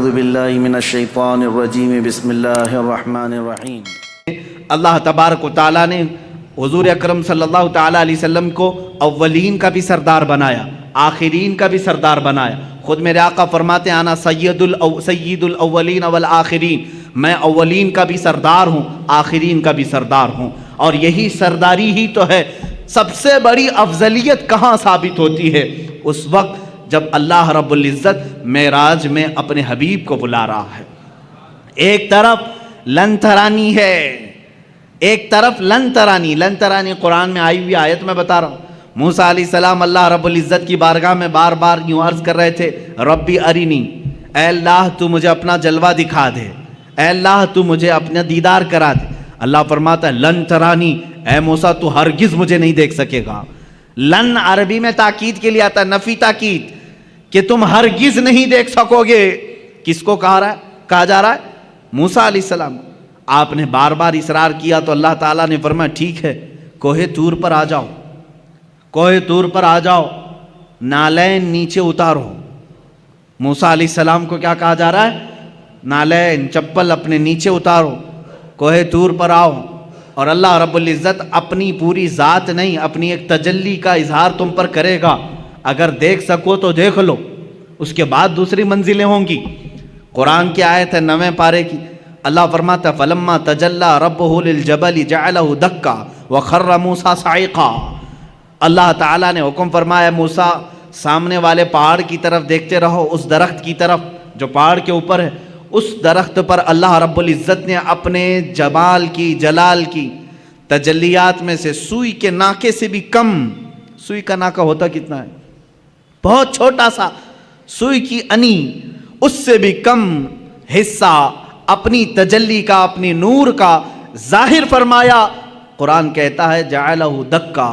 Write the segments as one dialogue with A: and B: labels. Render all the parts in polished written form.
A: اعوذ باللہ من الشیطان الرجیم بسم اللہ الرحمن الرحیم۔
B: اللہ تبارک و تعالیٰ نے حضور اکرم صلی اللہ تعالیٰ علیہ وسلم کو اولین کا بھی سردار بنایا، آخرین کا بھی سردار بنایا۔ خود میرے آقا فرماتے ہیں انا سید الاولین والآخرین، میں اولین کا بھی سردار ہوں، آخرین کا بھی سردار ہوں۔ اور یہی سرداری ہی تو ہے۔ سب سے بڑی افضلیت کہاں ثابت ہوتی ہے؟ اس وقت جب اللہ رب العزت معراج میں اپنے حبیب کو بلا رہا ہے۔ ایک طرف لن ترانی ہے، ایک طرف لن ترانی قرآن میں آئی ہوئی آیت میں بتا رہا ہوں۔ موسیٰ علیہ السلام اللہ رب العزت کی بارگاہ میں بار بار یوں عرض کر رہے تھے، ربی ارینی، اے اللہ تو مجھے اپنا جلوہ دکھا دے، اے اللہ تو مجھے اپنا دیدار کرا دے۔ اللہ فرماتا ہے لن ترانی، اے موسیٰ تو ہرگز مجھے نہیں دیکھ سکے گا۔ لن عربی میں تاکید کے لیے آتا ہے، نفی تاکید، کہ تم ہرگز نہیں دیکھ سکو گے۔ کس کو کہا جا رہا ہے؟ موسیٰ علیہ السلام۔ آپ نے بار بار اصرار کیا تو اللہ تعالیٰ نے فرمایا ٹھیک ہے، کوہ طور پر آ جاؤ، کوہ طور پر آ جاؤ، نالین نیچے اتارو۔ موسیٰ علیہ السلام کو کیا کہا جا رہا ہے؟ نالین، چپل اپنے نیچے اتارو، کوہ طور پر آؤ۔ اور اللہ رب العزت اپنی پوری ذات نہیں، اپنی ایک تجلی کا اظہار تم پر کرے گا۔ اگر دیکھ سکو تو دیکھ لو، اس کے بعد دوسری منزلیں ہوں گی۔ قرآن کی آیت ہے 9ویں پارے کی، اللہ فرماتا ہے فلما تجلی ربہ للجبل جعلہ دکا وخر موسیٰ صعقا۔ اللہ تعالیٰ نے حکم فرمایا موسیٰ سامنے والے پہاڑ کی طرف دیکھتے رہو، اس درخت کی طرف جو پہاڑ کے اوپر ہے۔ اس درخت پر اللہ رب العزت نے اپنے جمال کی، جلال کی تجلیات میں سے سوئی کے ناکے سے بھی کم، سوئی کا ناکہ ہوتا کتنا ہے؟ بہت چھوٹا سا، سوئی کی انی، اس سے بھی کم حصہ اپنی تجلی کا، اپنی نور کا ظاہر فرمایا۔ قرآن کہتا ہے جعلہ دکا،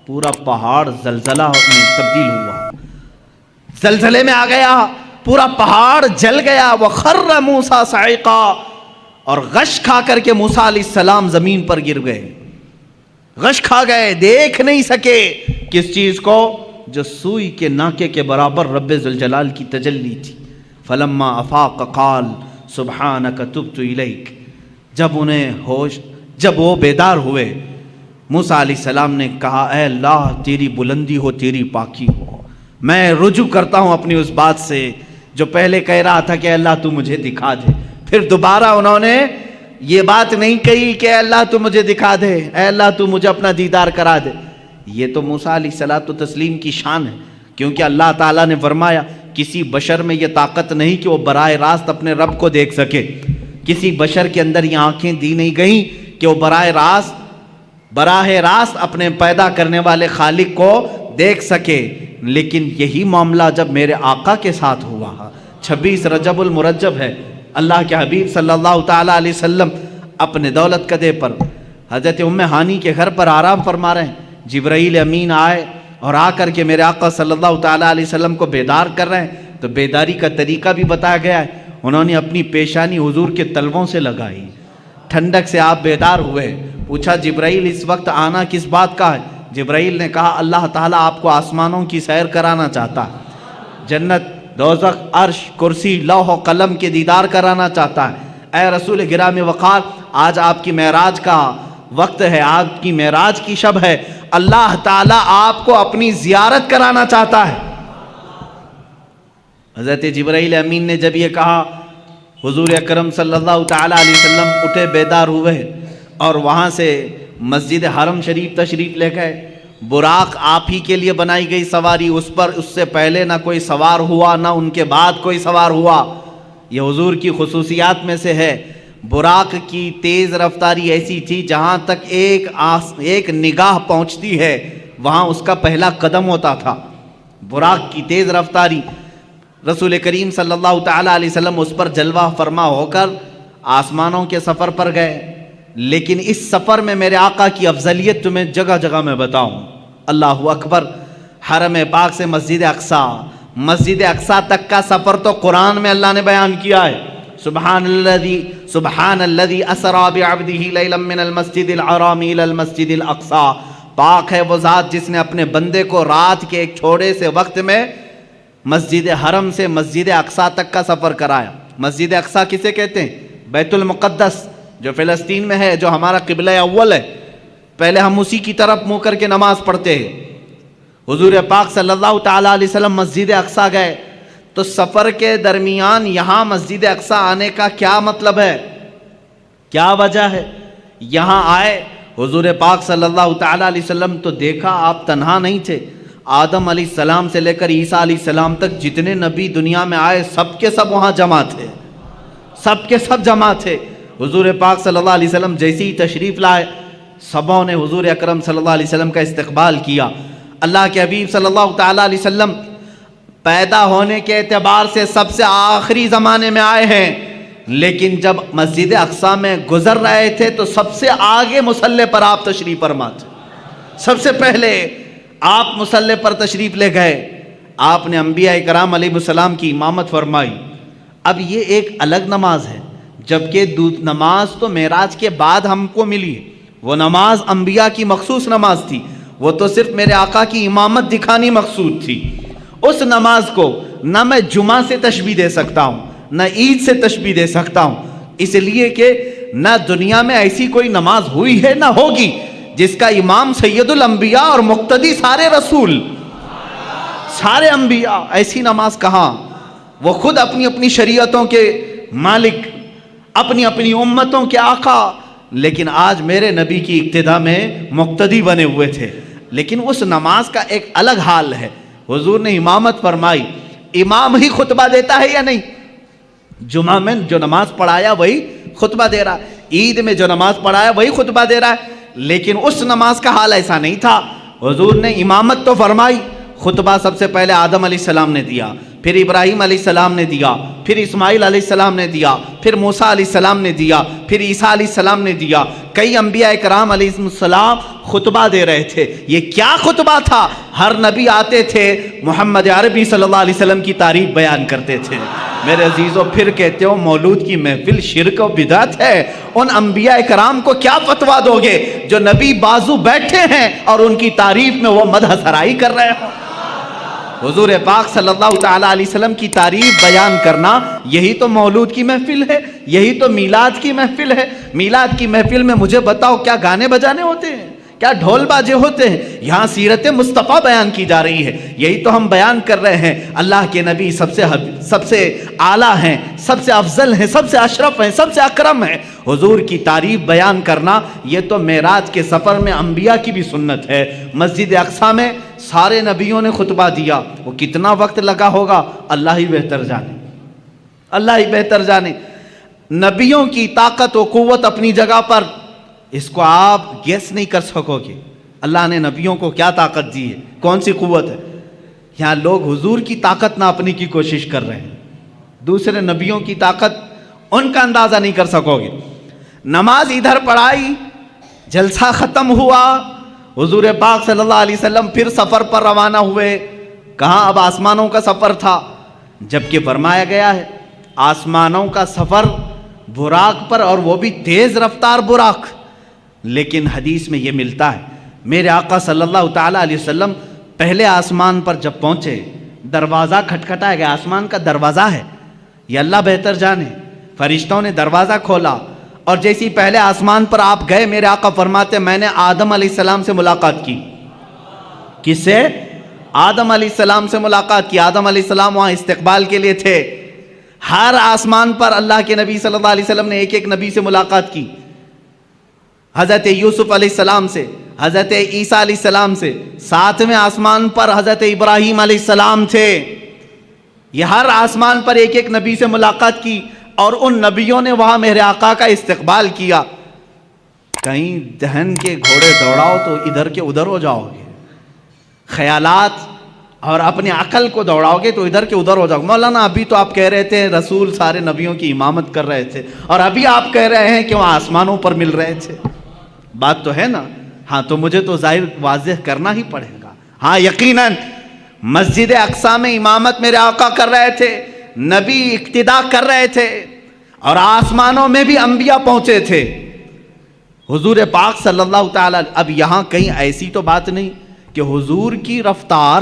B: پورا پہاڑ زلزلہ میں تبدیل ہوا، زلزلے میں آ گیا، پورا پہاڑ جل گیا۔ وخر موسیٰ صعقا، اور غش کھا کر کے موسیٰ علیہ السلام زمین پر گر گئے، غش کھا گئے، دیکھ نہیں سکے کس چیز کو؟ جو سوئی کے ناکے کے برابر رب ذوالجلال کی تجلی تھی۔ فلما افاق قال سبحانک تبت الیک، جب وہ بیدار ہوئے، موسیٰ علیہ السلام نے کہا اے اللہ تیری بلندی ہو، تیری پاکی ہو، میں رجوع کرتا ہوں اپنی اس بات سے جو پہلے کہہ رہا تھا کہ اللہ تو مجھے دکھا دے۔ پھر دوبارہ انہوں نے یہ بات نہیں کہی کہ اے اللہ تو مجھے دکھا دے، اے اللہ تو مجھے اپنا دیدار کرا دے۔ یہ تو موسیٰ علیہ الصلوۃ والتسلیم کی شان ہے، کیونکہ اللہ تعالیٰ نے فرمایا کسی بشر میں یہ طاقت نہیں کہ وہ براہ راست اپنے رب کو دیکھ سکے، کسی بشر کے اندر یہ آنکھیں دی نہیں گئیں کہ وہ براہ راست اپنے پیدا کرنے والے خالق کو دیکھ سکے۔ لیکن یہی معاملہ جب میرے آقا کے ساتھ ہوا، 26 رجب المرجب ہے، اللہ کے حبیب صلی اللہ تعالیٰ علیہ وسلم اپنے دولت قدے پر حضرت ام ہانی کے گھر پر آرام فرما رہے ہیں، جبرائیل امین آئے اور آ کر کے میرے آقا صلی اللہ تعالیٰ علیہ وسلم کو بیدار کر رہے ہیں۔ تو بیداری کا طریقہ بھی بتایا گیا ہے، انہوں نے اپنی پیشانی حضور کے تلووں سے لگائی، ٹھنڈک سے آپ بیدار ہوئے۔ پوچھا جبرائیل اس وقت آنا کس بات کا ہے؟ جبرائیل نے کہا اللہ تعالیٰ آپ کو آسمانوں کی سیر کرانا چاہتا ہے، جنت، دوزخ، عرش، کرسی، لوح و قلم کے دیدار کرانا چاہتا ہے۔ اے رسول گرامی وقار، آج آپ کی معراج کا وقت ہے، آپ کی معراج کی شب ہے، اللہ تعالیٰ آپ کو اپنی زیارت کرانا چاہتا ہے۔ حضرت جبرائیل امین نے جب یہ کہا، حضور اکرم صلی اللہ تعالیٰ علیہ وسلم اٹھے، بیدار ہوئے اور وہاں سے مسجد حرم شریف تشریف لے گئے۔ براق آپ ہی کے لیے بنائی گئی سواری، اس پر اس سے پہلے نہ کوئی سوار ہوا، نہ ان کے بعد کوئی سوار ہوا۔ یہ حضور کی خصوصیات میں سے ہے۔ براق کی تیز رفتاری ایسی تھی جہاں تک ایک نگاہ پہنچتی ہے وہاں اس کا پہلا قدم ہوتا تھا۔ براق کی تیز رفتاری، رسول کریم صلی اللہ تعالیٰ علیہ وسلم اس پر جلوہ فرما ہو کر آسمانوں کے سفر پر گئے۔ لیکن اس سفر میں میرے آقا کی افضلیت تمہیں جگہ جگہ میں بتاؤں۔ اللہ اکبر، حرم پاک سے مسجد اقصیٰ تک کا سفر تو قرآن میں اللہ نے بیان کیا ہے۔ سبحان الذی اسریٰ بعبدہ لیلا من المسجد الحرام الی المسجد الاقصیٰ، پاک ہے وہ ذات جس نے اپنے بندے کو رات کے ایک چھوڑے سے وقت میں مسجد حرم سے مسجد اقصیٰ تک کا سفر کرایا. مسجد اقصیٰ کسے کہتے ہیں؟ بیت المقدس جو فلسطین میں ہے, جو ہمارا قبلہ اول ہے. پہلے ہم اسی کی طرف منہ کر کے نماز پڑھتے ہیں. حضور پاک صلی اللہ تعالیٰ علیہ وسلم مسجد اقصیٰ گئے تو سفر کے درمیان یہاں مسجد اقصیٰ آنے کا کیا مطلب ہے, کیا وجہ ہے؟ یہاں آئے حضور پاک صلی اللہ تعالیٰ علیہ وسلم تو دیکھا آپ تنہا نہیں تھے. آدم علیہ السلام سے لے کر عیسیٰ علیہ السلام تک جتنے نبی دنیا میں آئے سب کے سب وہاں جمع تھے, سب کے سب جمع تھے. حضور پاک صلی اللہ علیہ وسلم جیسے ہی تشریف لائے سبوں نے حضور اکرم صلی اللہ علیہ وسلم کا استقبال کیا. اللہ کے حبیب صلی اللہ تعالیٰ علیہ وسلم پیدا ہونے کے اعتبار سے سب سے آخری زمانے میں آئے ہیں, لیکن جب مسجد اقصیٰ میں گزر رہے تھے تو سب سے آگے مصلی پر آپ تشریف فرما تھے. سب سے پہلے آپ مصلی پر تشریف لے گئے. آپ نے انبیاء کرام علیہ السلام کی امامت فرمائی. اب یہ ایک الگ نماز ہے, جبکہ نماز تو معراج کے بعد ہم کو ملی. وہ نماز انبیاء کی مخصوص نماز تھی, وہ تو صرف میرے آقا کی امامت دکھانی مقصود تھی. اس نماز کو نہ میں جمعہ سے تشبیہ دے سکتا ہوں نہ عید سے تشبیہ دے سکتا ہوں, اس لیے کہ نہ دنیا میں ایسی کوئی نماز ہوئی ہے نہ ہوگی جس کا امام سید الانبیاء اور مقتدی سارے رسول سارے انبیاء. ایسی نماز کہاں؟ وہ خود اپنی اپنی شریعتوں کے مالک, اپنی اپنی امتوں کے آقا, لیکن آج میرے نبی کی اقتداء میں مقتدی بنے ہوئے تھے. لیکن اس نماز کا ایک الگ حال ہے. حضور نے امامت فرمائی. امام ہی خطبہ دیتا ہے یا نہیں؟ جمعہ میں جو نماز پڑھایا وہی خطبہ دے رہا ہے, عید میں جو نماز پڑھایا وہی خطبہ دے رہا ہے. لیکن اس نماز کا حال ایسا نہیں تھا. حضور نے امامت تو فرمائی, خطبہ سب سے پہلے آدم علیہ السلام نے دیا, پھر ابراہیم علیہ السلام نے دیا, پھر اسماعیل علیہ السلام نے دیا, پھر موسیٰ علیہ السلام نے دیا, پھر عیسیٰ علیہ السلام نے دیا. کئی انبیاء کرام علیہ السلام خطبہ دے رہے تھے. یہ کیا خطبہ تھا؟ ہر نبی آتے تھے محمد عربی صلی اللہ علیہ وسلم کی تعریف بیان کرتے تھے. میرے عزیزوں, پھر کہتے ہو مولود کی محفل شرک و بدعت ہے. ان انبیاء کرام کو کیا فتویٰ دو گے جو نبی بازو بیٹھے ہیں اور ان کی تعریف میں وہ مدح سرائی کر رہے ہوں؟ حضور پاک صلی اللہ تعالیٰ علیہ وسلم کی تعریف بیان کرنا, یہی تو مولود کی محفل ہے, یہی تو میلاد کی محفل ہے. میلاد کی محفل میں مجھے بتاؤ کیا گانے بجانے ہوتے ہیں, کیا ڈھول باجے ہوتے ہیں؟ یہاں سیرت مصطفیٰ بیان کی جا رہی ہے. یہی تو ہم بیان کر رہے ہیں. اللہ کے نبی سب سے اعلیٰ ہیں, سب سے افضل ہیں, سب سے اشرف ہیں, سب سے اکرم ہیں. حضور کی تعریف بیان کرنا یہ تو معراج کے سفر میں انبیاء کی بھی سنت ہے. مسجد اقصیٰ میں سارے نبیوں نے خطبہ دیا. وہ کتنا وقت لگا ہوگا اللہ ہی بہتر جانے, اللہ ہی بہتر جانے. نبیوں کی طاقت و قوت اپنی جگہ پر, اس کو آپ گیس نہیں کر سکو گے. اللہ نے نبیوں کو کیا طاقت دی ہے, کون سی قوت ہے. یہاں لوگ حضور کی طاقت ناپنے کی کوشش کر رہے ہیں, دوسرے نبیوں کی طاقت ان کا اندازہ نہیں کر سکو گے. نماز ادھر پڑھائی, جلسہ ختم ہوا, حضور پاک صلی اللہ علیہ وسلم پھر سفر پر روانہ ہوئے. کہاں؟ اب آسمانوں کا سفر تھا. جبکہ فرمایا گیا ہے آسمانوں کا سفر براق پر, اور وہ بھی تیز رفتار براق. لیکن حدیث میں یہ ملتا ہے میرے آقا صلی اللہ تعالیٰ علیہ وسلم پہلے آسمان پر جب پہنچے, دروازہ کھٹکھٹایا گیا. آسمان کا دروازہ ہے, یہ اللہ بہتر جانے. فرشتوں نے دروازہ کھولا اور جیسی پہلے آسمان پر آپ گئے, میرے آقا فرماتے میں نے آدم علیہ السلام سے ملاقات کی. کس سے؟ آدم علیہ السلام سے ملاقات کی. آدم علیہ السلام وہاں استقبال کے لیے تھے. ہر آسمان پر اللہ کے نبی صلی اللہ علیہ وسلم نے ایک ایک نبی سے ملاقات کی. حضرت یوسف علیہ السلام سے, حضرت عیسیٰ علیہ السلام سے. ساتویں آسمان پر حضرت ابراہیم علیہ السلام تھے. یہ ہر آسمان پر ایک ایک نبی سے ملاقات کی, اور ان نبیوں نے وہاں میرے آقا کا استقبال کیا. کہیں دہن کے گھوڑے دوڑاؤ تو ادھر کے ادھر ہو جاؤ گے, خیالات اور اپنے عقل کو دوڑاؤ گے تو ادھر کے ادھر ہو جاؤ گے. مولانا ابھی تو آپ کہہ رہے تھے رسول سارے نبیوں کی امامت کر رہے تھے, اور ابھی آپ کہہ رہے ہیں کہ وہ آسمانوں پر مل رہے تھے. بات تو ہے نا. ہاں تو مجھے تو ظاہر واضح کرنا ہی پڑے گا. ہاں یقیناً مسجد اقصیٰ میں امامت میرے آقا کر رہے تھے, نبی اقتداء کر رہے تھے, اور آسمانوں میں بھی انبیاء پہنچے تھے. حضور پاک صلی اللہ تعالیٰ. اب یہاں کہیں ایسی تو بات نہیں کہ حضور کی رفتار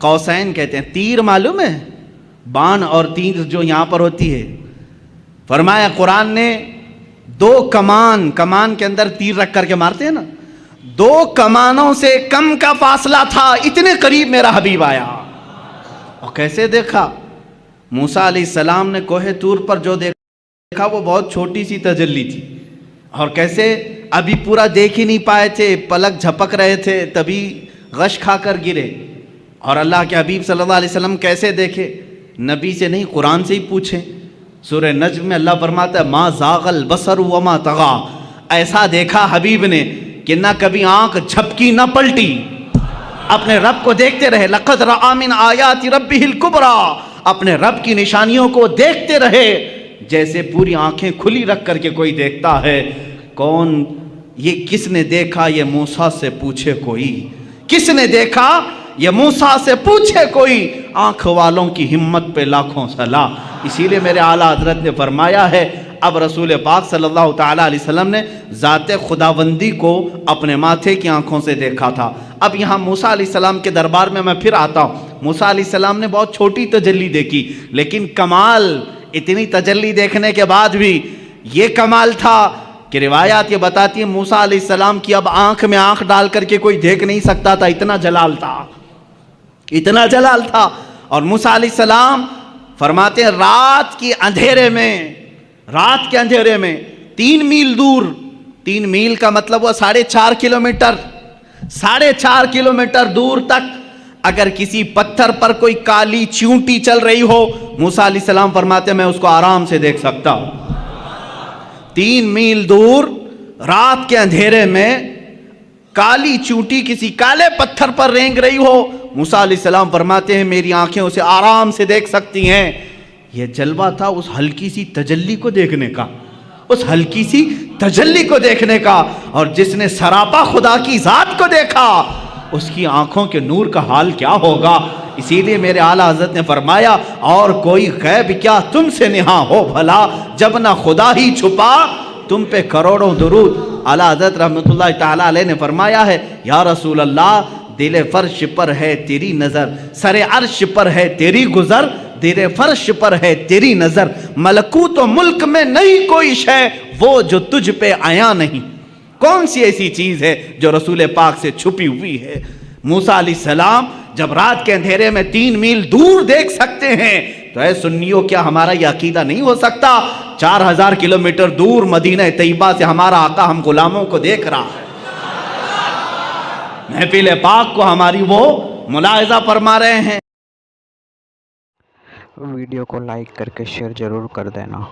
B: قوسین کہتے ہیں، تیر معلوم ہے، بان اور تیر جو یہاں پر ہوتی ہے. فرمایا قرآن نے دو کمان کے اندر تیر رکھ کر کے مارتے ہیں نا، دو کمانوں سے کم کا فاصلہ تھا، اتنے قریب میرا حبیب آیا. اور کیسے دیکھا؟ موسیٰ علیہ السلام نے کوہ طور پر جو دیکھا وہ بہت چھوٹی سی تجلی تھی، اور کیسے ابھی پورا دیکھ ہی نہیں پائے تھے، پلک جھپک رہے تھے، تبھی غش کھا کر گرے. اور اللہ کے حبیب صلی اللہ علیہ وسلم کیسے دیکھے؟ نبی سے نہیں، قرآن سے ہی پوچھیں. سورہ نجم میں اللہ فرماتا ہے ما زاغ البصر وما طغا، ایسا دیکھا حبیب نے کہ نہ کبھی آنکھ جھپکی نہ پلٹی، اپنے رب کو دیکھتے رہے. لقد رأى من آیات ربہ الکبریٰ، اپنے رب کی نشانیوں کو دیکھتے رہے جیسے پوری آنکھیں کھلی رکھ کر کے کوئی دیکھتا ہے. کون یہ؟ کس نے دیکھا؟ یہ موسیٰ سے پوچھے کوئی. کس نے دیکھا؟ یہ موسیٰ سے پوچھے کوئی. آنکھ والوں کی ہمت پہ لاکھوں سلام. اسی لیے میرے اعلیٰ حضرت نے فرمایا ہے، اب رسول پاک صلی اللہ تعالیٰ علیہ وسلم نے ذات خداوندی کو اپنے ماتھے کی آنکھوں سے دیکھا تھا. اب یہاں موسیٰ علیہ السلام کے دربار میں پھر آتا ہوں. موسیٰ علیہ السلام نے بہت چھوٹی تجلی دیکھی، لیکن کمال اتنی تجلی دیکھنے کے بعد بھی یہ کمال تھا کہ روایات یہ بتاتی ہیں موسیٰ علیہ السلام کی اب آنکھ میں آنکھ ڈال کر کے کوئی دیکھ نہیں سکتا تھا، اتنا جلال تھا، اتنا جلال تھا. اور موسیٰ علیہ السلام فرماتے ہیں رات کے اندھیرے میں 3 میل دور، 3 میل کا مطلب وہ 4.5 کلومیٹر، 4.5 کلومیٹر دور تک اگر کسی پتھر پر کوئی کالی چیونٹی چل رہی ہو، موسیٰ علیہ السلام فرماتے ہیں میں اس کو آرام سے دیکھ سکتا ہوں. 3 میل دور رات کے اندھیرے میں کالی چونٹی کسی کالے پتھر پر رینگ رہی ہو، موسیٰ علیہ السلام فرماتے ہیں میری آنکھیں اسے آرام سے دیکھ سکتی ہیں. یہ جلوہ تھا اس ہلکی سی تجلی کو دیکھنے کا، اس ہلکی سی تجلی کو دیکھنے کا. اور جس نے سراپا خدا کی ذات کو دیکھا اس کی آنکھوں کے نور کا حال کیا ہوگا. اسی لیے میرے اعلیٰ حضرت نے فرمایا اور کوئی غیب کیا تم سے نہاں ہو بھلا، جب نہ خدا ہی چھپا تم پہ کروڑوں درود. اعلیٰ حضرت رحمۃ اللہ تعالیٰ علیہ نے فرمایا ہے یا رسول اللہ دل فرش پر ہے تیری نظر، سر عرش پر ہے تیری گزر، دل فرش پر ہے تیری نظر، ملکوت و ملک میں نہیں کوئی شے وہ جو تجھ پہ آیا نہیں. کون سی ایسی چیز ہے جو رسول پاک سے چھپی ہوئی ہے؟ موسیٰ علیہ السلام جب رات کے اندھیرے میں 3 میل دور دیکھ سکتے ہیں تو اے سنیوں کیا ہمارا یہ عقیدہ نہیں ہو سکتا 4000 کلومیٹر دور مدینہ طیبہ سے ہمارا آقا ہم غلاموں کو دیکھ رہا ہے، محفل پاک کو ہماری وہ ملاحظہ فرما رہے ہیں.
C: ویڈیو کو لائک کر کے شیئر ضرور کر دینا.